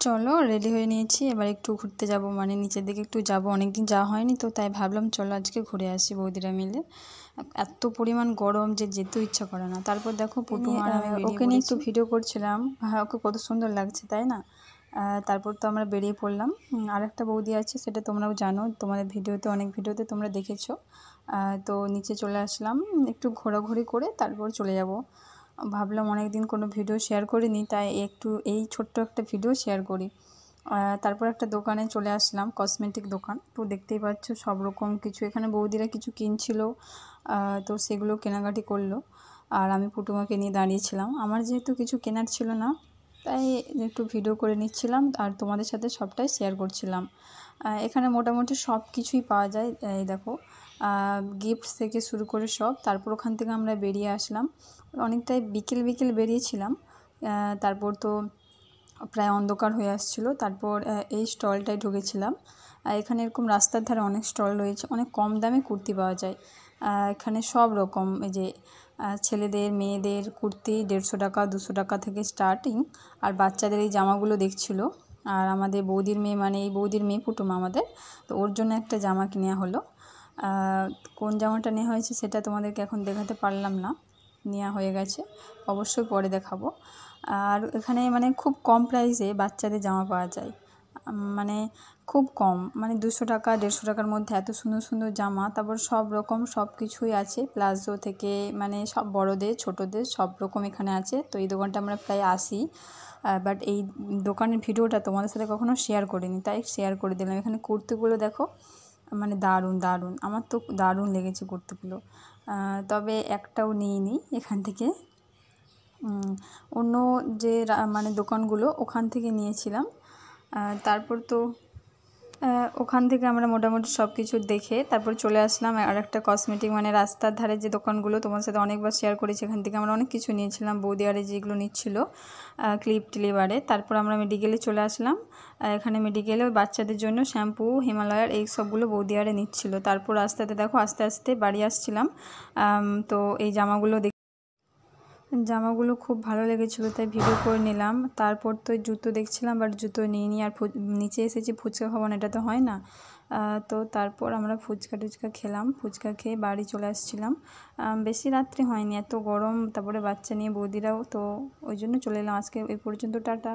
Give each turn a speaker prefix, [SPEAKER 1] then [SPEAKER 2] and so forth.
[SPEAKER 1] চলো রেডি হয়ে নিয়েছি, এবার একটু ঘুরতে যাব, মানে নিচের দিকে একটু যাব, অনেকদিন যাওয়া হয়নি তো, তাই ভাবলাম চলো আজকে ঘুরে আসি বৌদিরা মিলে। এত পরিমাণ গরম যে যেতেও ইচ্ছা করে না। তারপর দেখো পুটুম আর আমি ওকে নিয়ে একটু ভিডিও করছিলাম। হ্যাঁ, ওকে কত সুন্দর লাগছে তাই না। তারপর তো আমরা বেরিয়ে পড়লাম। আর একটা বৌদি আছে, সেটা তোমরাও জানো, তোমাদের ভিডিওতে অনেক ভিডিওতে তোমরা দেখেছো। তো নিচে চলে আসলাম, একটু ঘোরাঘুরি করে তারপর চলে যাব। ভাবলাম অনেক দিন কোনো ভিডিও শেয়ার করিনি, তাই একটু এই ছোট্ট একটা ভিডিও শেয়ার করি। তারপর একটা দোকানে চলে আসলাম, কসমেটিক দোকান। তো দেখতেই পাচ্ছ সব রকম কিছু, এখানে বৌদিরা কিছু কিনছিল, তো সেগুলো কেনাকাটি করলো। আর আমি পুটুমাকে নিয়ে দাঁড়িয়েছিলাম। আমার যেহেতু কিছু কেনার ছিল না, তাই একটু ভিডিও করে নিচ্ছিলাম আর তোমাদের সাথে সবটাই শেয়ার করছিলাম। এখানে মোটামুটি সব কিছুই পাওয়া যায়, এই দেখো গিফট থেকে শুরু করে সব। তারপর ওখান থেকে আমরা বেরিয়ে আসলাম, অনেকটাই বিকেল বিকেল বেরিয়েছিলাম। তারপর তো প্রায় অন্ধকার হয়ে আসছিলো। তারপর এই স্টলটায় ঢুকেছিলাম। এখানে এরকম রাস্তার ধারে অনেক স্টল রয়েছে, অনেক কম দামে কুর্তি পাওয়া যায়। এখানে সব রকম, এই যে ছেলেদের মেয়েদের কুর্তি 150 টাকা 200 টাকা থেকে স্টার্টিং। আর বাচ্চাদের এই জামাগুলো দেখছিলো। আর আমাদের বৌদির মেয়ে, মানে এই বৌদির মেয়ে পুটুমা আমাদের, তো ওর জন্য একটা জামা নেওয়া হলো। কোন জামাটা নেওয়া হয়েছে সেটা তোমাদেরকে এখন দেখাতে পারলাম না, নেওয়া হয়ে গেছে, অবশ্যই পরে দেখাবো। আর এখানে মানে খুব কম প্রাইসে বাচ্চাদের জামা পাওয়া যায়, মানে খুব কম, মানে 200 টাকা 150 টাকার মধ্যে এত সুন্দর সুন্দর জামা। তারপর সব রকম সব কিছুই আছে, প্লাজো থেকে মানে সব বড়োদের ছোটোদের সব রকম এখানে আছে। তো এই দোকানটা আমরা প্রায় আসি, বাট এই দোকানের ভিডিওটা তোমাদের সাথে কখনো শেয়ার করিনি, তাই শেয়ার করে দিলাম। এখানে কুর্তিগুলো দেখো, মানে দারুণ দারুণ, আমার তো দারুণ লেগেছে কুর্তিগুলো। তবে একটাও নিইনি এখান থেকে, অন্য যে মানে দোকানগুলো ওখান থেকে নিয়েছিলাম। তারপর তো ওখান থেকে আমরা মোটামুটি সব কিছু দেখে তারপর চলে আসলাম আর একটা কসমেটিক, মানে রাস্তার ধারে যে দোকানগুলো তোমার সাথে অনেকবার শেয়ার করেছি, এখান থেকে আমরা অনেক কিছু নিয়েছিলাম। বৌদি আরে যেগুলো নিচ্ছিলো ক্লিপ টিলিবারে। তারপর আমরা মেডিকেলে চলে আসলাম। এখানে মেডিকেলে বাচ্চাদের জন্য শ্যাম্পু, হিমালয়ার এই সবগুলো বৌদি আরে নিচ্ছিলো। তারপর রাস্তাতে দেখো আস্তে আস্তে বাড়ি আসছিলাম। তো এই জামাগুলো খুব ভালো লেগেছিলো, তাই ভিডিও করে নিলাম। তারপর তো জুতো দেখছিলাম, বাট জুতো নিইনি। আর নিচে এসেছি ফুচকা খাবো না, এটা তো হয় না। তো তারপর আমরা ফুচকা টুচকা খেলাম, ফুচকা খেয়ে বাড়ি চলে আসছিলাম। বেশি রাত্রি হয়নি, এত গরম, তারপরে বাচ্চা নিয়ে বৌদিরাও, তো ওই জন্য চলে এলাম। আজকে এই পর্যন্ত, টাটা।